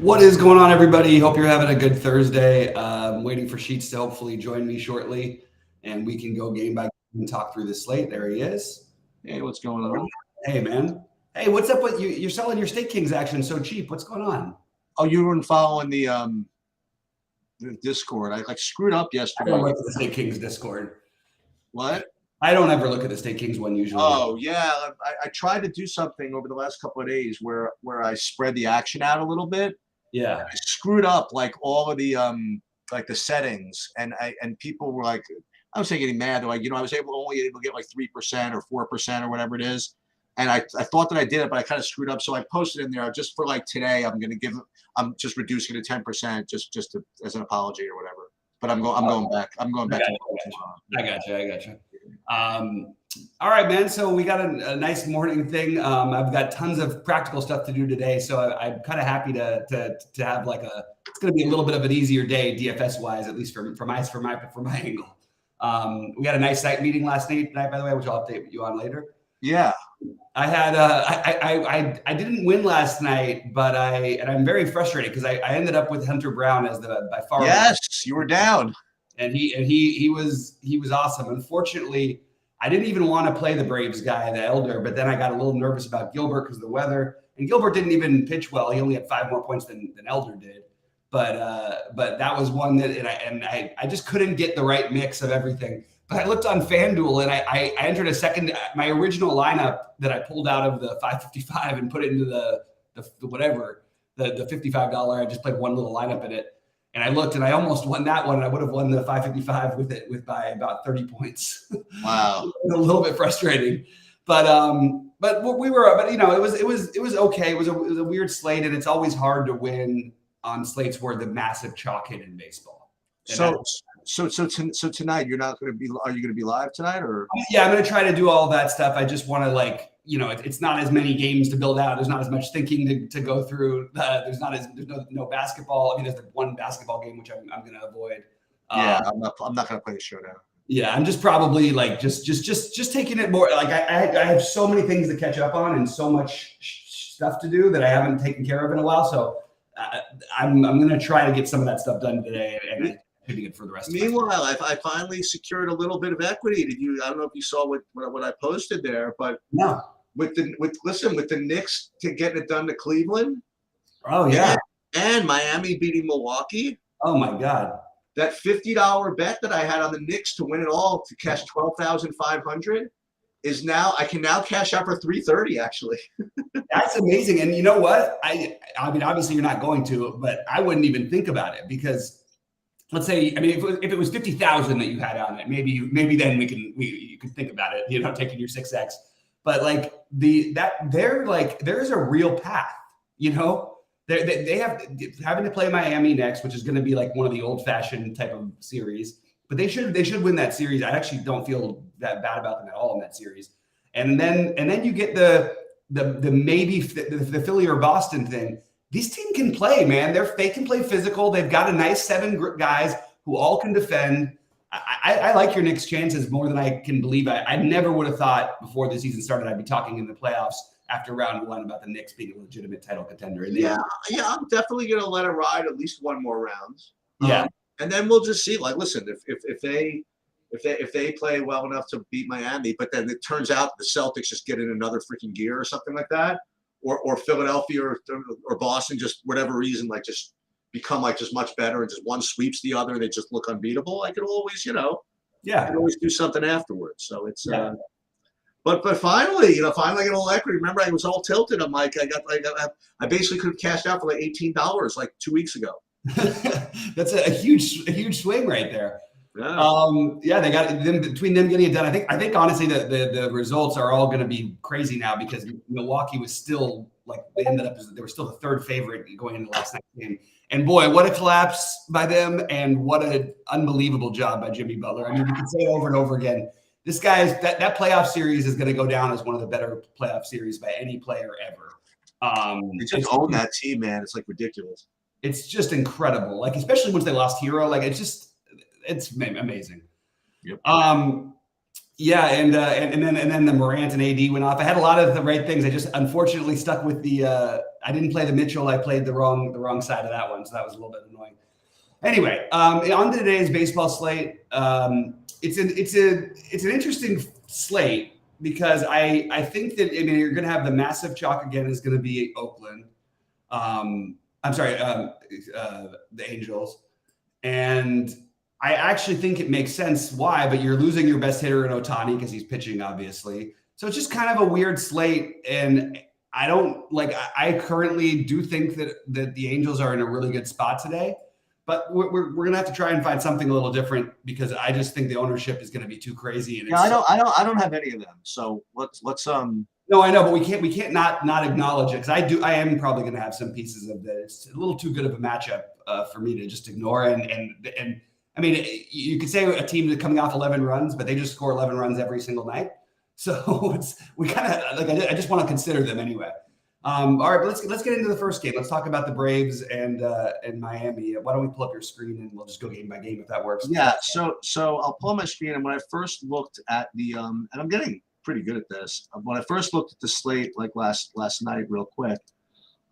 What is going on, everybody? Hope you're having a good Thursday. I'm waiting for Sheets to hopefully join me shortly, and we can go game by game and talk through the slate. There he is. Hey, what's going on? Hey, man. Hey, what's up with you? You're selling your State Kings action so cheap. What's going on? Oh, you weren't following the Discord. I screwed up I yesterday. don't look at the State Kings Discord. What? I don't ever look at the State Kings one usually. Oh, yeah. I tried to do something over the last couple of days where I spread the action out a little bit. Yeah. I screwed up like all of the the settings, and people were like, I was getting mad. They're like, I was only able to get like 3% or 4% or whatever it is. And I thought that I did it, but I kind of screwed up. So I posted in there just for like today. I'm just reducing it to 10% just as an apology or whatever. But I'm going back. I'm going back. I got you. All right, man. So we got a nice morning thing. I've got tons of practical stuff to do today, so I'm kind of happy to have it's going to be a little bit of an easier day DFS wise, at least for my angle. We had a nice night meeting last night, by the way, which I'll update you on later. Yeah. I had I didn't win last night, but I'm very frustrated because I ended up with Hunter Brown as the by far. Yes, you were down. And he was awesome. Unfortunately, I didn't even want to play the Braves guy, the Elder, but then I got a little nervous about Gilbert because of the weather. And Gilbert didn't even pitch well. He only had 5 more points than Elder did. But that was one that I just couldn't get the right mix of everything. But I looked on FanDuel and I entered my original lineup that I pulled out of the 555 and put it into the $55. I just played one little lineup in it. And I looked and I almost won that one. And I would have won the 555 by about 30 points. Wow. A little bit frustrating, but it was okay. It was a weird slate, and it's always hard to win on slates where the massive chalk hit in baseball. So tonight you're not going to be. Are you going to be live tonight or? Yeah, I'm going to try to do all that stuff. I just want to it's not as many games to build out. There's not as much thinking to go through. There's no basketball. I mean, there's the one basketball game which I'm going to avoid. Yeah, I'm not going to play the showdown. Yeah, I'm just probably just taking it more. Like I have so many things to catch up on and so much stuff to do that I haven't taken care of in a while. So I'm going to try to get some of that stuff done today and hitting it for the rest of the Meanwhile, I finally secured a little bit of equity. I don't know if you saw what I posted there, but no. With the Knicks to getting it done to Cleveland. Oh yeah. And Miami beating Milwaukee. Oh my God. That $50 bet that I had on the Knicks to win it all to cash 12,500 is now I can now cash out for 330 actually. That's amazing. And you know what? I mean, obviously you're not going to, but I wouldn't even think about it because let's say, I mean, if it was 50,000 that you had on it, maybe then you can think about it, taking your 6X. But there's a real path, They have having to play Miami next, which is going to be like one of the old-fashioned type of series. But they should win that series. I actually don't feel that bad about them at all in that series. And then you get the maybe the Philly or Boston thing. This team can play, man. They can play physical. They've got a nice 7 guys who all can defend. I like your Knicks' chances more than I can believe. I never would have thought before the season started I'd be talking in the playoffs after round 1 about the Knicks being a legitimate title contender. Yeah, I'm definitely going to let it ride at least one more round. Yeah, and then we'll just see. Like, listen, if they play well enough to beat Miami, but then it turns out the Celtics just get in another freaking gear or something like that, or Philadelphia or Boston, just whatever reason, just become just much better and just one sweeps the other and they just look unbeatable. I could always, I can always do something afterwards. So it's but finally, finally I get a little equity. Remember, I was all tilted. I'm like, I basically could have cashed out for like $18 like 2 weeks ago. That's a huge swing right there. Yeah. They got between them getting it done. I think honestly the results are all going to be crazy now because Milwaukee was still they were still the 3rd favorite going into last night's game. And boy, what a collapse by them and what an unbelievable job by Jimmy Butler. I mean, you can say it over and over again. This guy's that playoff series is going to go down as one of the better playoff series by any player ever. They just own that team, man. It's ridiculous. It's just incredible. Especially once they lost Hero, it's amazing. Yep. Yeah, and then the Morant and AD went off. I had a lot of the right things. I just unfortunately stuck with the I didn't play the Mitchell. I played the wrong side of that one, so that was a little bit annoying. Anyway, on to today's baseball slate. It's an interesting slate because I think that you're going to have the massive chalk again is going to be Oakland. I'm sorry, the Angels, and I actually think it makes sense why. But you're losing your best hitter in Ohtani because he's pitching, obviously. So it's just kind of a weird slate, and I don't like. I currently do think that the Angels are in a really good spot today, but we're gonna have to try and find something a little different because I just think the ownership is going to be too crazy. And I don't have any of them. So let's No, I know, but we can't not acknowledge it because I am probably going to have some pieces of this. It's a little too good of a matchup for me to just ignore. And I mean, you could say a team that's coming off 11 runs, but they just score 11 runs every single night. So we kind of like I just want to consider them anyway. All right, but let's get into the first game. Let's talk about the Braves and Miami. Why don't we pull up your screen and we'll just go game by game if that works? Yeah. So I'll pull my screen, and when I first looked at the and I'm getting pretty good at this. When I first looked at the slate like last night, real quick,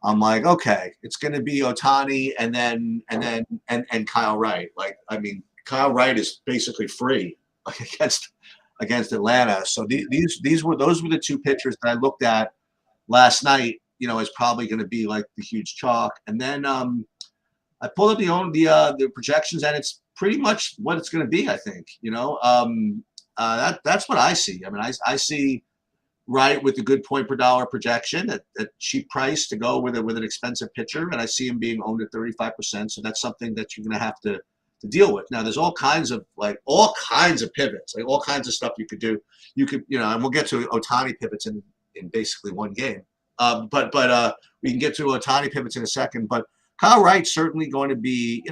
I'm like, okay, it's going to be Ohtani and Kyle Wright. Like, I mean, Kyle Wright is basically free against Atlanta. So those were the two pitchers that I looked at last night. Is probably going to be like the huge chalk. And then I pulled up the projections, and it's pretty much what it's going to be. I think that's what I see. I mean, I see Wright with a good point per dollar projection at cheap price to go with an expensive pitcher, and I see him being owned at 35%. So that's something that you're going to have to deal with. Now, there's all kinds of pivots, like all kinds of stuff you could do. You could, and we'll get to Ohtani pivots in basically one game. But we can get to Ohtani pivots in a second. But Kyle Wright's certainly going to be,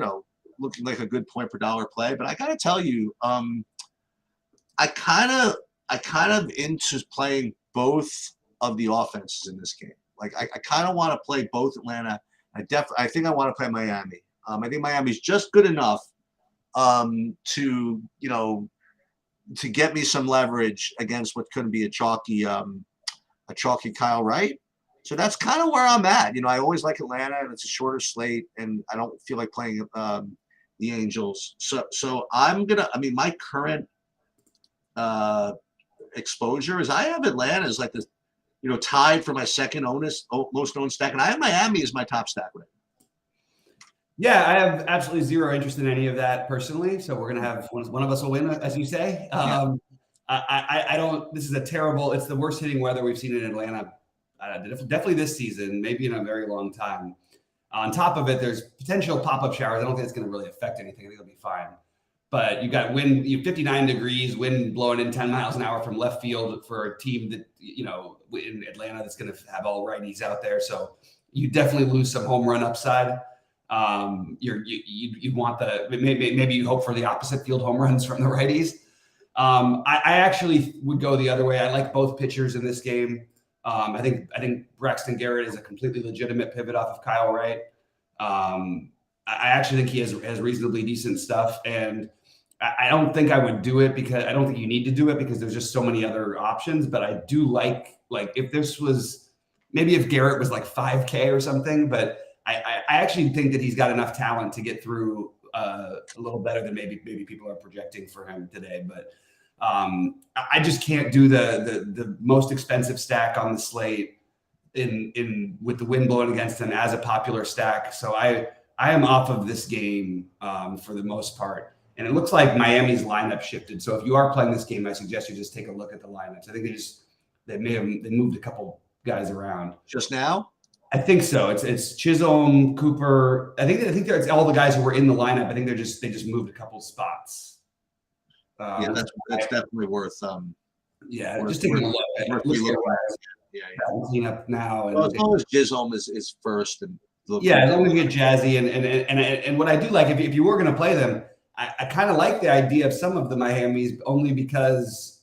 looking like a good point per dollar play. But I got to tell you, I kind of into playing both of the offenses in this game. Like I kind of want to play both Atlanta. I think I want to play Miami. I think Miami's just good enough to get me some leverage against what could be a chalky Kyle Wright. So that's kind of where I'm at. I always like Atlanta, and it's a shorter slate, and I don't feel like playing the Angels. So my current exposure is I have Atlanta as like this, tied for my second most owned stack, and I have Miami as my top stack right now. Yeah, I have absolutely zero interest in any of that personally. So we're gonna have one of us will win, as you say. I don't. This is it's the worst hitting weather we've seen in Atlanta, definitely this season, maybe in a very long time. On top of it, there's potential pop-up showers. I don't think it's going to really affect anything. I think it'll be fine. But you got wind, 59 degrees, wind blowing in 10 miles an hour from left field for a team that, in Atlanta that's going to have all righties out there. So you definitely lose some home run upside. You want maybe you hope for the opposite field home runs from the righties. I actually would go the other way. I like both pitchers in this game. I think Braxton Garrett is a completely legitimate pivot off of Kyle Wright. I actually think he has reasonably decent stuff, and I don't think I would do it because I don't think you need to do it because there's just so many other options. But I do like if this was maybe if Garrett was like 5K or something, but I actually think that he's got enough talent to get through a little better than maybe people are projecting for him today. But I just can't do the most expensive stack on the slate with the wind blowing against him as a popular stack. So I am off of this game for the most part. And it looks like Miami's lineup shifted. So if you are playing this game, I suggest you just take a look at the lineups. I think they moved a couple guys around. Just now? I think so. It's Chisholm, Cooper. I think it's all the guys who were in the lineup. I think they just moved a couple spots. That's definitely worth. Just taking a look. Clean up now. Well, as long as Chisholm is first, and as long as you get Jazzy and what I do like if you were going to play them, I kind of like the idea of some of the Miamis only because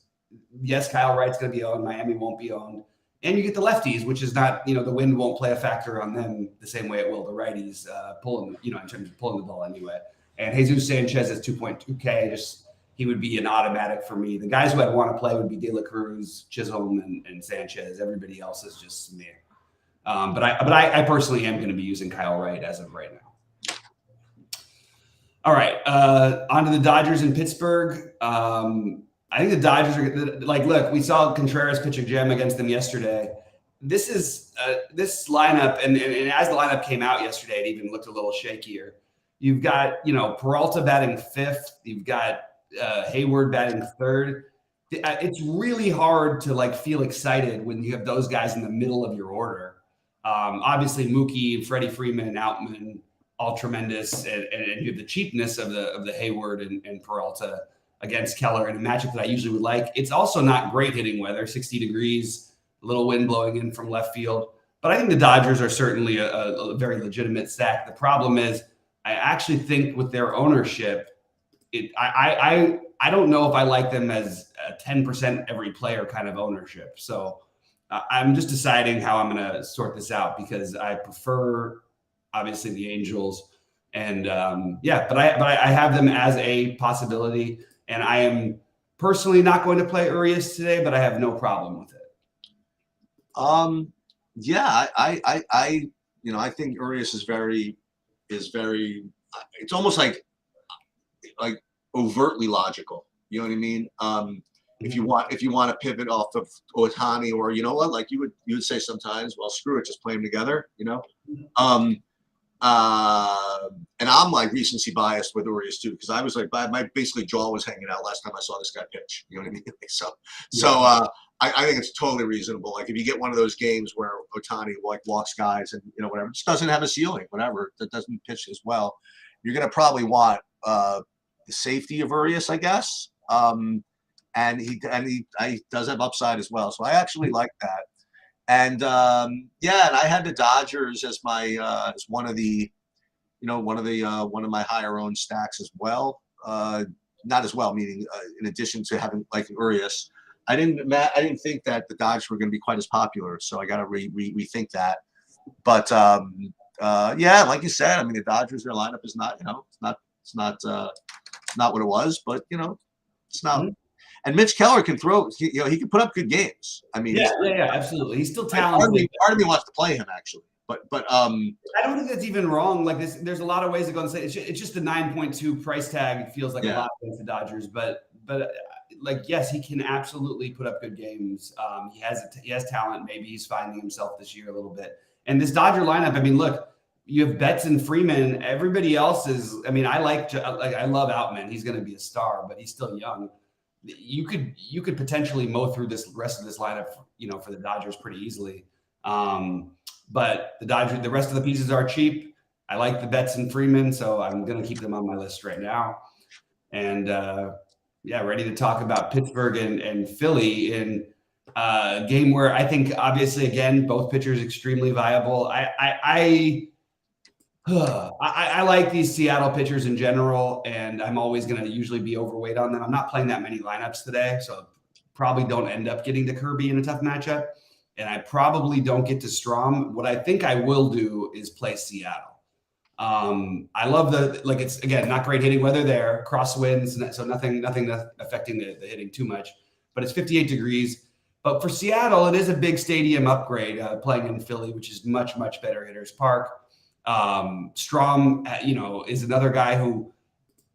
yes, Kyle Wright's going to be owned, Miami won't be owned. And you get the lefties, which is not, the wind won't play a factor on them the same way it will the righties pulling, in terms of pulling the ball anyway. And Jesus Sanchez is 2.2K. He would be an automatic for me. The guys who I'd want to play would be De La Cruz, Chisholm, and Sanchez. Everybody else is just me. But I personally am going to be using Kyle Wright as of right now. All right, on to the Dodgers in Pittsburgh. I think the Dodgers are like, look, we saw Contreras pitch a gem against them yesterday. This is this lineup, and as the lineup came out yesterday, it even looked a little shakier. You've got, Peralta batting fifth. You've got Hayward batting third. It's really hard to feel excited when you have those guys in the middle of your order. Obviously, Mookie, Freddie Freeman, and Outman, all tremendous, and you have the cheapness of the Hayward and Peralta against Keller in a matchup that I usually would like. It's also not great hitting weather, 60 degrees, a little wind blowing in from left field. But I think the Dodgers are certainly a very legitimate stack. The problem is, I actually think with their ownership, I don't know if I like them as a 10% every player kind of ownership. So I'm just deciding how I'm going to sort this out, because I prefer, obviously, the Angels. And but I have them as a possibility. And I am personally not going to play Urias today, but I have no problem with it. Yeah, I think Urias is very, it's almost like overtly logical. You know what I mean? If you want to pivot off of Ohtani, or like you would say sometimes, well, screw it, just play them together. And I'm recency biased with Urias too, because I was my basically jaw was hanging out last time I saw this guy pitch. You know what I mean? I think it's totally reasonable. If you get one of those games where Ohtani walks guys and whatever, just doesn't have a ceiling, whatever, that doesn't pitch as well, you're gonna probably want the safety of Urias, I guess. And he does have upside as well, so I actually like that. And and I had the Dodgers as my as one of my higher owned stacks as well. Not as well, meaning in addition to having Urias, I didn't think that the Dodgers were going to be quite as popular, so I got to rethink that. But like you said, I mean, the Dodgers, their lineup is not it's not what it was, but it's not. Mm-hmm. And Mitch Keller can throw. He can put up good games. I mean, yeah, absolutely. He's still talented. Part of me wants to play him actually, but I don't think that's even wrong. There's a lot of ways to go and say it's just the 9.2 price tag. It feels like a lot against the Dodgers, but yes, he can absolutely put up good games. He has talent. Maybe he's finding himself this year a little bit. And this Dodger lineup, I mean, look, you have Betts and Freeman. Everybody else is. I mean, I love Outman. He's going to be a star, but he's still young. You could potentially mow through this rest of this lineup, for the Dodgers pretty easily. But the rest of the pieces are cheap. I like the Betts and Freeman, so I'm going to keep them on my list right now. And ready to talk about Pittsburgh and Philly in a game where I think, obviously, again, both pitchers extremely viable. I like these Seattle pitchers in general, and I'm always going to usually be overweight on them. I'm not playing that many lineups today, so probably don't end up getting to Kirby in a tough matchup, and I probably don't get to Strom. What I think I will do is play Seattle. I love it's, again, not great hitting weather there, crosswinds, so nothing affecting the hitting too much, but it's 58 degrees. But for Seattle, it is a big stadium upgrade playing in Philly, which is much, much better hitters park. Strom, is another guy who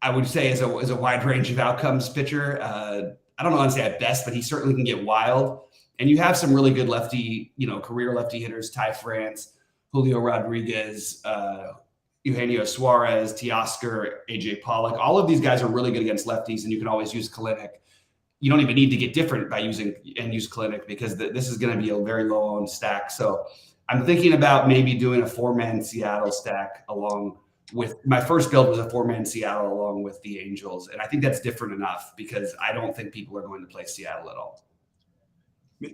I would say is a wide range of outcomes pitcher. I don't know how to say at best, but he certainly can get wild. And you have some really good lefty, career lefty hitters: Ty France, Julio Rodriguez, Eugenio Suarez, Teoscar, AJ Pollock. All of these guys are really good against lefties, and you can always use Kalinick. You don't even need to get different by use Kalinick, because this is going to be a very low owned stack. So I'm thinking about maybe doing a 4-man Seattle stack along with my first build was a 4-man Seattle along with the Angels. And I think that's different enough, because I don't think people are going to play Seattle at all.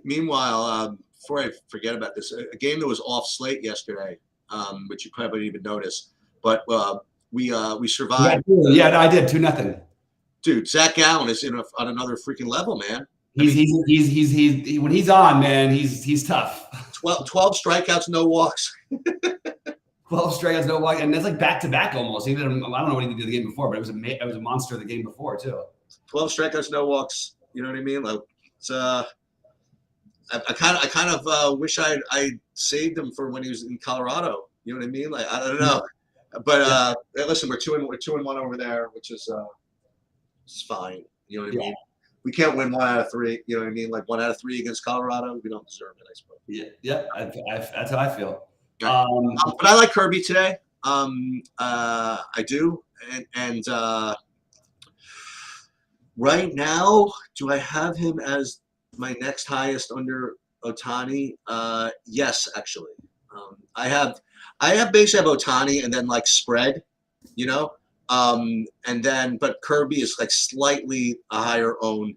Meanwhile, before I forget about this, a game that was off slate yesterday, which you probably didn't even notice, but we survived. Yeah, no, I did 2-0. Dude, Zach Gallen is on another freaking level, man. He's when he's on, man, he's tough. 12 strikeouts, no walks. 12 strikeouts, no walk, and that's back to back almost. I don't know what he did the game before, but it was a monster the game before too. 12 strikeouts, no walks. You know what I mean? I kind of wish I saved him for when he was in Colorado. You know what I mean? Like I don't know, but listen, we're 2-1 over there, which is it's fine. You know what I mean? We can't win 1 out of 3. You know what I mean? Like 1 out of 3 against Colorado, we don't deserve it, I suppose. Yeah. That's how I feel. But I like Kirby today. I do, and right now, do I have him as my next highest under Ohtani? Yes, actually. I have basically Ohtani and then like spread, you know, and then but Kirby is like slightly higher owned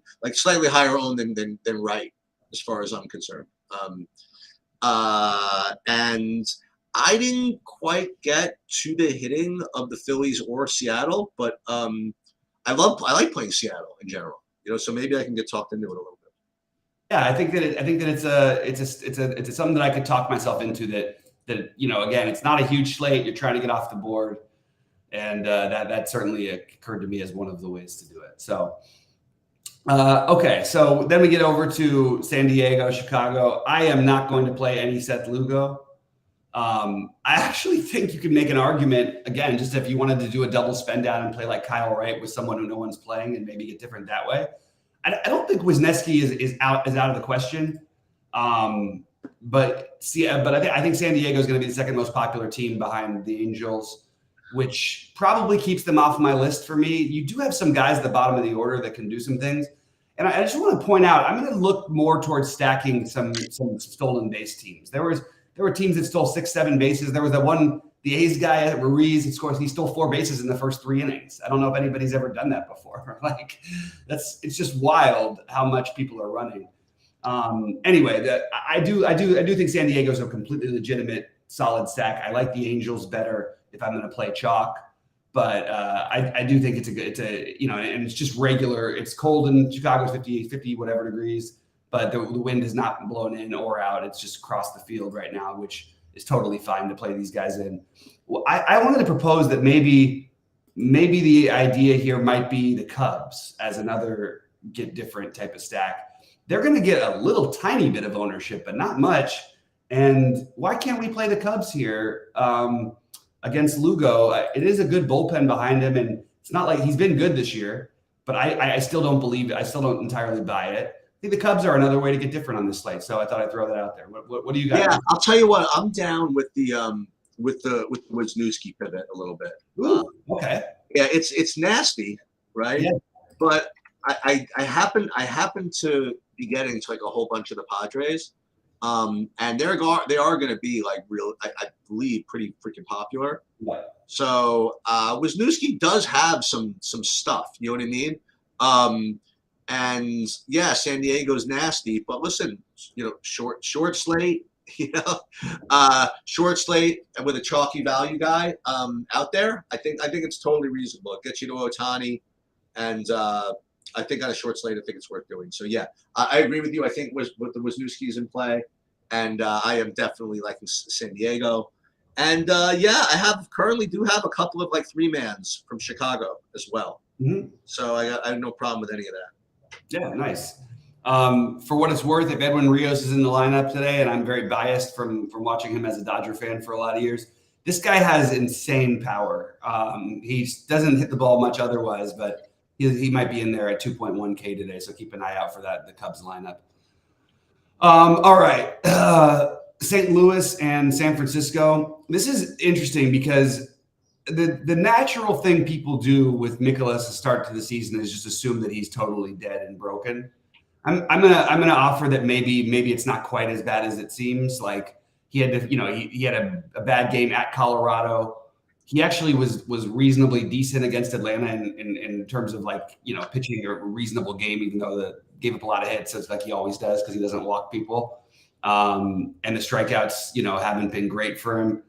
than Wright as far as I'm concerned. And I didn't quite get to the hitting of the Phillies or Seattle, but I like playing Seattle in general, you know. So maybe I can get talked into it a little bit. Yeah, I think that it's something that I could talk myself into. That you know, again, it's not a huge slate. You're trying to get off the board, and that certainly occurred to me as one of the ways to do it. So, okay, so then we get over to San Diego, Chicago. I am not going to play any Seth Lugo. I actually think you could make an argument, again, just if you wanted to do a double spend down and play like Kyle Wright with someone who no one's playing and maybe get different that way. I don't think Wisniewski is out of the question. But I think San Diego is going to be the second most popular team behind the Angels, which probably keeps them off my list for me. You do have some guys at the bottom of the order that can do some things. And I just want to point out, I'm going to look more towards stacking some stolen base teams. There were teams that stole 6-7 bases. There was the A's guy at Ruiz. He stole 4 bases in the first 3 innings. I don't know if anybody's ever done that before. Like it's just wild how much people are running. Anyway, I do think San Diego's a completely legitimate solid stack. I like the Angels better if I'm going to play chalk, but I do think it's a you know, and it's just regular. It's cold in Chicago, 50 whatever degrees. But the wind is not blown in or out. It's just across the field right now, which is totally fine to play these guys in. Well, I wanted to propose that maybe the idea here might be the Cubs as another get different type of stack. They're going to get a little tiny bit of ownership, but not much. And why can't we play the Cubs here against Lugo? It is a good bullpen behind him, and it's not like he's been good this year, but I still don't believe it. I still don't entirely buy it. I think the Cubs are another way to get different on this slate, so I thought I'd throw that out there. What do you guys? Yeah, I'll tell you what. I'm down with the Wisniewski pivot a little bit. Ooh, okay. Yeah, it's nasty, right? Yeah. But I happen to be getting to like a whole bunch of the Padres, and they are going to be like real. I believe pretty freaking popular. Yeah. So Wisniewski does have some stuff. You know what I mean? And yeah, San Diego's nasty, but listen, you know, short slate, you know, short slate with a chalky value guy out there. I think it's totally reasonable. It gets you to Ohtani, and I think on a short slate, I think it's worth doing. So yeah, I agree with you. I think with the Wisniewski's in play, and I am definitely liking San Diego. And yeah, I currently have a couple of like 3-mans from Chicago as well. Mm-hmm. So I have no problem with any of that. Yeah, nice. For what it's worth, if Edwin Rios is in the lineup today, and I'm very biased from watching him as a Dodger fan for a lot of years, this guy has insane power. He doesn't hit the ball much otherwise, but he might be in there at 2.1K today, so keep an eye out for that, the Cubs lineup. All right. St. Louis and San Francisco. This is interesting because the natural thing people do with Mikolas to start to the season is just assume that he's totally dead and broken. I'm gonna offer that maybe it's not quite as bad as it seems. Like he had to, you know, he had a bad game at Colorado. He actually was reasonably decent against Atlanta in terms of like, you know, pitching a reasonable game, even though gave up a lot of hits, it's like he always does because he doesn't walk people. And the strikeouts, you know, haven't been great for him.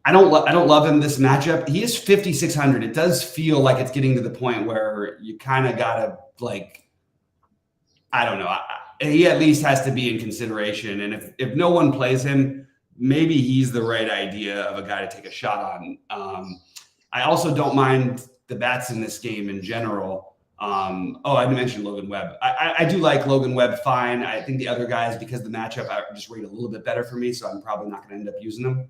I don't love him this matchup. He is 5,600. It does feel like it's getting to the point where you kind of gotta like, I don't know. He at least has to be in consideration. And if no one plays him, maybe he's the right idea of a guy to take a shot on. I also don't mind the bats in this game in general. I mentioned Logan Webb. I do like Logan Webb fine. I think the other guys, because the matchup, I just rate a little bit better for me, so I'm probably not going to end up using them.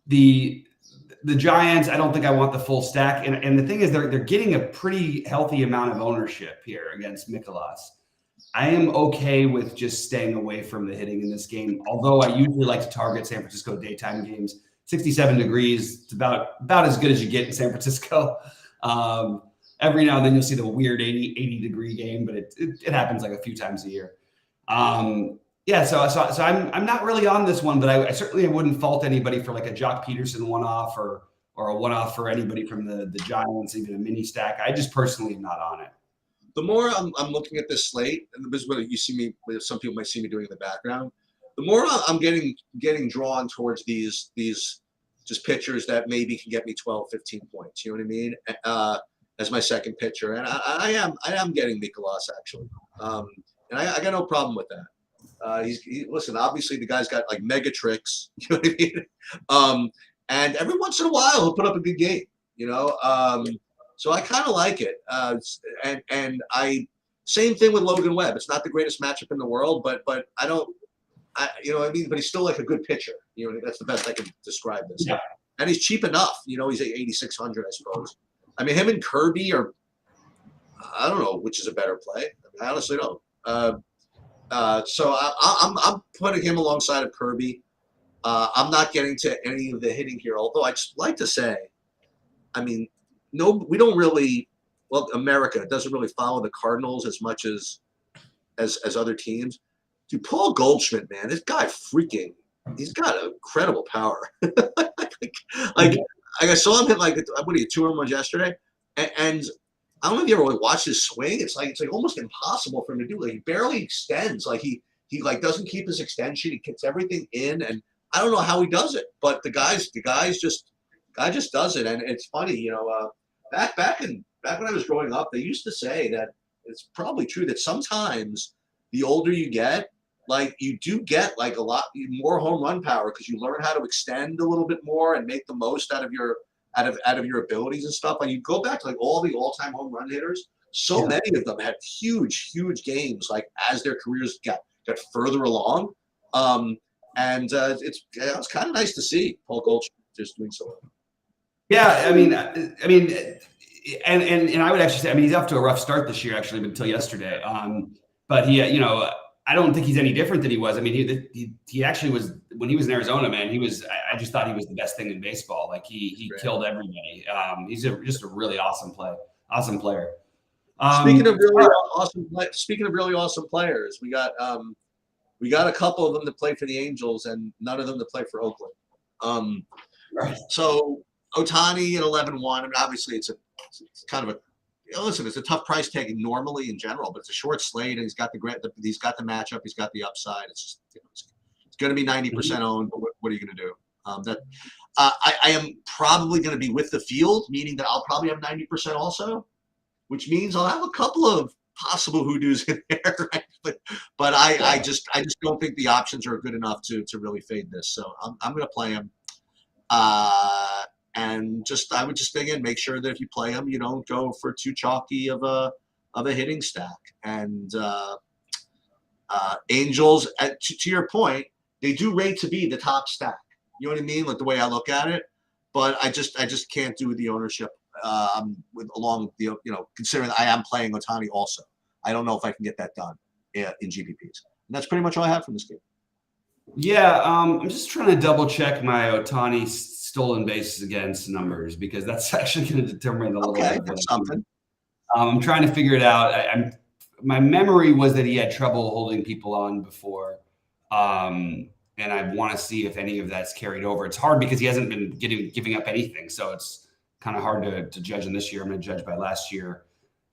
The Giants, I don't think I want the full stack. And the thing is, they're getting a pretty healthy amount of ownership here against Mikolas. I am okay with just staying away from the hitting in this game, although I usually like to target San Francisco daytime games. 67 degrees, it's about as good as you get in San Francisco. Every now and then you'll see the weird 80-degree game, but it happens like a few times a year. So I'm not really on this one, but I certainly wouldn't fault anybody for like a Jock Peterson one-off or a one-off for anybody from the Giants, even a mini stack. I just personally am not on it. The more I'm looking at this slate, and this is what you see me, some people might see me doing in the background, the more I'm getting drawn towards these just pitchers that maybe can get me 12, 15 points. You know what I mean? As my second pitcher, and I am getting Mikolas actually, and I got no problem with that. Listen, obviously the guy's got like mega tricks. You know what I mean? And every once in a while he'll put up a good game. You know. So I kind of like it. And same thing with Logan Webb. It's not the greatest matchup in the world, but you know what I mean? But he's still like a good pitcher. You know, that's the best I can describe this. Yeah. And he's cheap enough. You know, he's at 8,600, I suppose. I mean, him and Kirby are, I don't know which is a better play. I honestly don't. So I'm putting him alongside of Kirby. I'm not getting to any of the hitting here, although I'd just like to say, I mean, no, we don't really. Well, America doesn't really follow the Cardinals as much as other teams. Dude, Paul Goldschmidt, man, this guy he's got incredible power. like I saw him hit like 2 home runs yesterday, and I don't know if you ever watched his swing. It's like almost impossible for him to do. Like he barely extends. Like he like doesn't keep his extension. He gets everything in, and I don't know how he does it. But the guy just does it, and it's funny, you know. Back when I was growing up, they used to say that it's probably true that sometimes the older you get, like you do get like a lot more home run power because you learn how to extend a little bit more and make the most out of your abilities and stuff. Like you go back to like all the all-time home run hitters, many of them had huge games like as their careers got further along. It's kind of nice to see Paul Goldschmidt just doing so well. Yeah, I mean, and I would actually say, I mean, he's off to a rough start this year, actually, until yesterday. But he, you know, I don't think he's any different than he was. I mean, he actually was when he was in Arizona, man. I just thought he was the best thing in baseball. Like he killed everybody. He's just a really awesome player. Speaking of really awesome players, we got a couple of them that play for the Angels and none of them that play for Oakland. Right. So Ohtani at 11-1. I mean, obviously it's kind of it's a tough price tag normally in general, but it's a short slate and he's got the matchup, he's got the upside. It's just it's going to be 90% owned, but what are you going to do? I am probably going to be with the field, meaning that I'll probably have 90% also, which means I'll have a couple of possible hoodoos in there, right? But I just don't think the options are good enough to really fade this. So I'm going to play him. And I would just again make sure that if you play him, you don't go for too chalky of a hitting stack. And Angels, to your point, they do rate to be the top stack. You know what I mean? Like the way I look at it. But I just can't do the ownership considering I am playing Ohtani also. I don't know if I can get that done in GPPs. And that's pretty much all I have from this game. Yeah, I'm just trying to double check my Ohtani stolen bases against numbers because that's actually going to determine a little bit of something. I'm trying to figure it out. My memory was that he had trouble holding people on before, and I want to see if any of that's carried over. It's hard because he hasn't been giving up anything, so it's kind of hard to judge in this year. I'm going to judge by last year.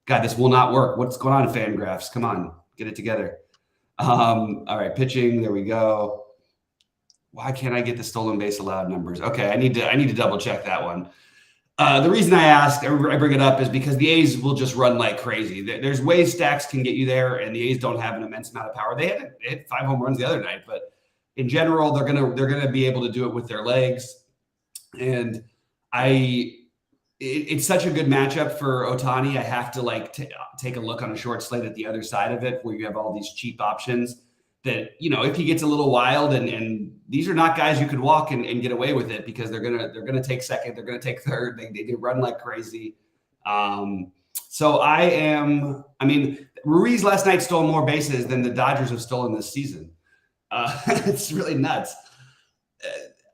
God, this will not work. What's going on, Fangraphs? Come on, get it together. All right, pitching. There we go. Why can't I get the stolen base allowed numbers? Okay, I need to double check that one. The reason I bring it up is because the A's will just run like crazy. There's ways stacks can get you there, and the A's don't have an immense amount of power. They hit 5 home runs the other night, but in general, they're gonna be able to do it with their legs. And it's such a good matchup for Ohtani. I have to like take a look on a short slate at the other side of it, where you have all these cheap options that, if he gets a little wild, and these are not guys you could walk and get away with it, because they're gonna take second, they're gonna take third, they run like crazy. So Ruiz last night stole more bases than the Dodgers have stolen this season. It's really nuts.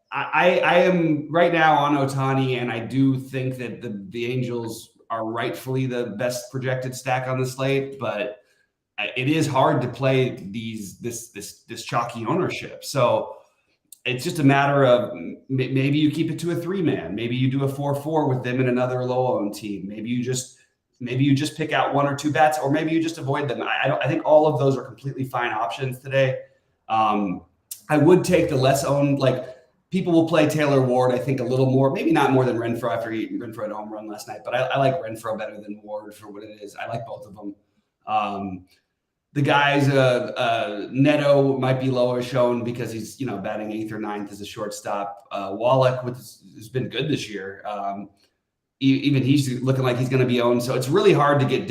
I am right now on Ohtani, and I do think that the Angels are rightfully the best projected stack on the slate, but it is hard to play this chalky ownership. So it's just a matter of maybe you keep it to a 3-man, maybe you do a 4-4 with them and another low-owned team. Maybe you just pick out 1 or 2 bats, or maybe you just avoid them. I think all of those are completely fine options today. I would take the less owned, like, people will play Taylor Ward, I think, a little more, maybe not more than Renfroe after Renfroe had a home run last night, but I like Renfroe better than Ward for what it is. I like both of them. The guys, Neto might be lower shown because he's, batting 8th or 9th as a shortstop. Wallach has been good this year. Even he's looking like he's going to be owned. So it's really hard to get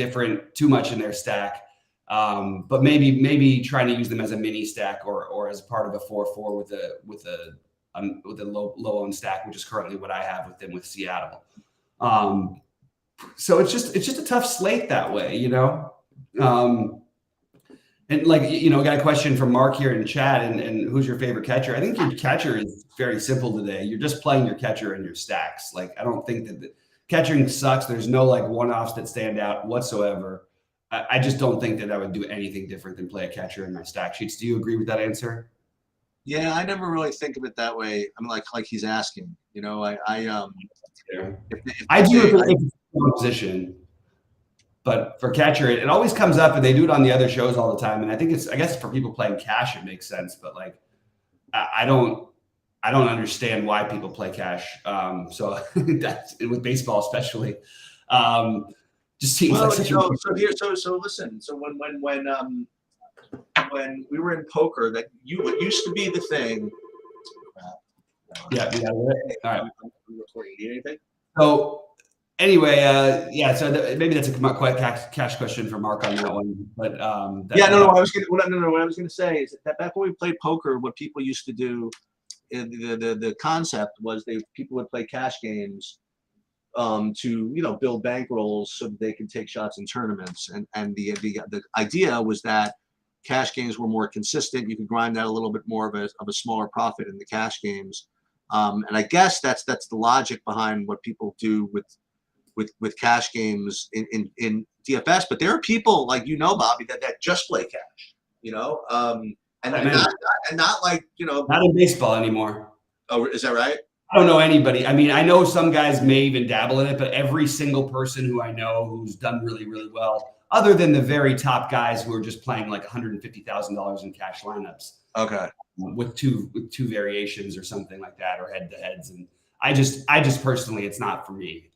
too much in their stack. But maybe trying to use them as a mini stack or as part of a 4-4 with a low owned stack, which is currently what I have with them with Seattle. So it's just a tough slate that way, and like, got a question from Mark here in the chat, and who's your favorite catcher? I think your catcher is very simple today. You're just playing your catcher in your stacks. Like, I don't think that the catching sucks. There's no like one-offs that stand out whatsoever. I just don't think that I would do anything different than play a catcher in my stack sheets. Do you agree with that answer? Yeah, I never really think of it that way. I'm like he's asking, I do if it's a position, but for catcher, it always comes up, and they do it on the other shows all the time. And I guess for people playing cash, it makes sense, but like, I don't understand why people play cash. So that's with baseball, especially, just seems like such so listen. So when we were in poker, that what used to be the thing. Yeah. All right. Need anything? So anyway, So maybe that's a quite cash question for Mark on that one. But what I was gonna say is that back when we played poker, what people used to do, the concept was people would play cash games to build bankrolls so that they can take shots in tournaments, and the idea was that cash games were more consistent. You could grind out a little bit more of a smaller profit in the cash games, and I guess that's the logic behind what people do with cash games in DFS. But there are people like Bobby that just play cash, and not like not in baseball anymore. Oh, is that right? I don't know anybody. I mean, I know some guys may even dabble in it, but every single person who I know who's done really, really well, other than the very top guys who are just playing like $150,000 in cash lineups, okay, with two variations or something like that, or head to heads, and I just personally, it's not for me.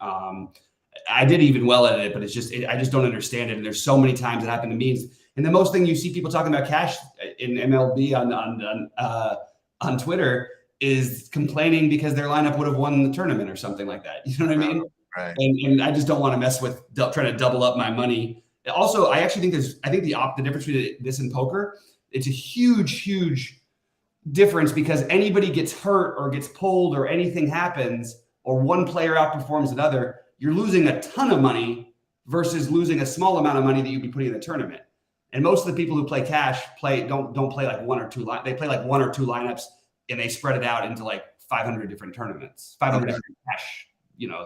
I did even well at it, but I just don't understand it. And there's so many times it happened to me. And the most thing you see people talking about cash in MLB on Twitter is complaining because their lineup would have won the tournament or something like that. You know what I mean? Right. And I just don't want to mess with trying to double up my money. Also, I actually think the difference between this and poker, it's a huge difference, because anybody gets hurt or gets pulled or anything happens, or one player outperforms another, you're losing a ton of money versus losing a small amount of money that you'd be putting in a tournament. And most of the people who play cash don't play like one or two. They play like 1 or 2 lineups, and they spread it out into like 500 different tournaments, 500 different cash,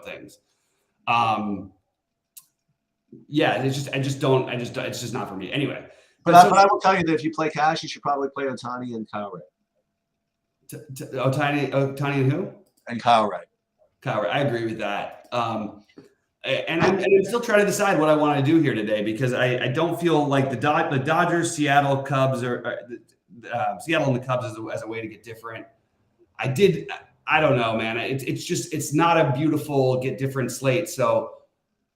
things. It's just not for me. Anyway. But I will tell you that if you play cash, you should probably play Ohtani and Kyle Wright. Ohtani and who? And Kyle Wright. I agree with that. And I'm still trying to decide what I want to do here today, because I don't feel like the Dodgers, Seattle, Cubs, Seattle and the Cubs as a way to get different. I don't know, man. It's not a beautiful get different slate. So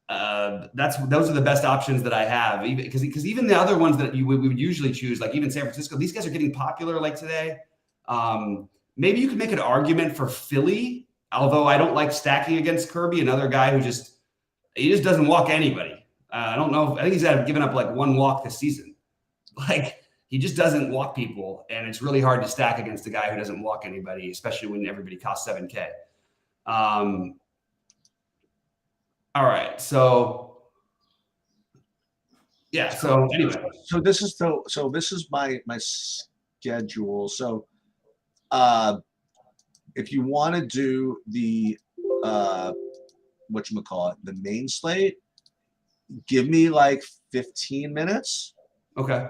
those are the best options that I have, because even the other ones that we would usually choose, like even San Francisco, these guys are getting popular like today. Maybe you could make an argument for Philly Although I don't like stacking against Kirby, another guy who he just doesn't walk anybody. I don't know. I think he's given up like 1 walk this season. Like he just doesn't walk people, and it's really hard to stack against a guy who doesn't walk anybody, especially when everybody costs $7K. All right, so yeah. So anyway, so this is my schedule. So, if you want to do the whatchamacallit, the main slate, give me like 15 minutes. Okay.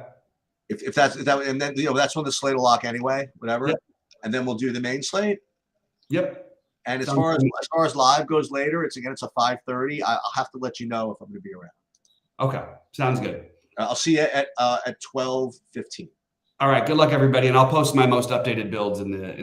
If that's and then that's when the slate will lock anyway, whatever. Yep. And then we'll do the main slate. Yep. And as far as live goes later, it's a 5:30. I'll have to let you know if I'm going to be around. Okay. Sounds good. I'll see you at 12:15. All right. Good luck, everybody, and I'll post my most updated builds in the